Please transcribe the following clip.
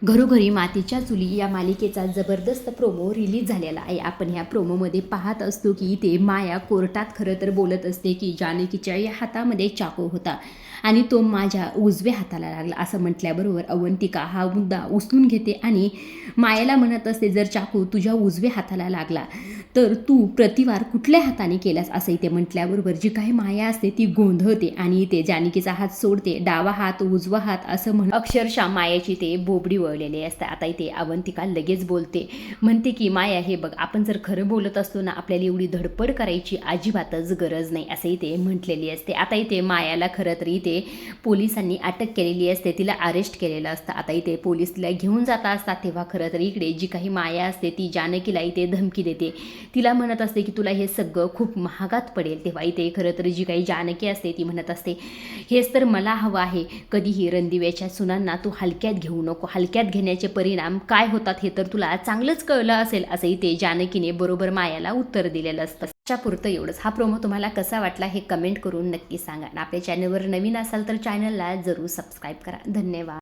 घरोघरी मातीच्या चुली या मालिकेचा जबरदस्त प्रोमो रिलीज झालेला आहे. आपण ह्या प्रोमोमध्ये पाहत असतो की ते माया कोर्टात खरं तर बोलत असते की जानकीच्या या हातामध्ये चाकू होता आणि तो माझ्या उजव्या हाताला लागला असं म्हटल्याबरोबर अवंतिका हा मुद्दा उचलून घेते आणि मायाला म्हणत असते, जर चाकू तुझ्या उजव्या हाताला लागला तर तू प्रतिवार कुठल्या हाताने केलास असंही ते म्हटल्याबरोबर जी काही माया असते ती गोंधळते आणि ते जानकीचा हात सोडते. डावा हात उजवा हात असं म्हण अक्षरशः मायाची ते बोबडी वळलेली असते. आता इथे अवंतिका लगेच बोलते, म्हणते की माया हे बघ, आपण जर खरं बोलत असतो ना आपल्याला एवढी धडपड करायची अजिबातच गरज नाही असंही ते म्हटलेली असते. आता इथे मायाला खरं तर इथे पोलिसांनी अटक केलेली असते, तिला अरेस्ट केलेलं असतं. आता इथे पोलीस तिला घेऊन जात असतात तेव्हा खरं तर इकडे जी काही माया असते ती जानकीला इथे धमकी देते. तिला म्हणत असते की तुला हे सगळं खूप महागात पडेल. तेव्हा इथे खरं तर जी काही जानकी असते ती म्हणत असते, हेच तर मला हवं आहे. कधीही रणदिव्याच्या सुनांना तू हलक्यात घेऊ नको, हलक्यात घेण्याचे परिणाम काय होतात हे तर तुला चांगलंच कळलं असेल असंही ते जानकीने बरोबर मायाला उत्तर दिलेलं असतं. पुरतं एवढंच. हा प्रोमो तुम्हाला कसा वाटला हे कमेंट करून नक्की सांगा. आणि आपल्या चॅनलवर नवीन असाल तर चॅनलला जरूर सबस्क्राईब करा. धन्यवाद.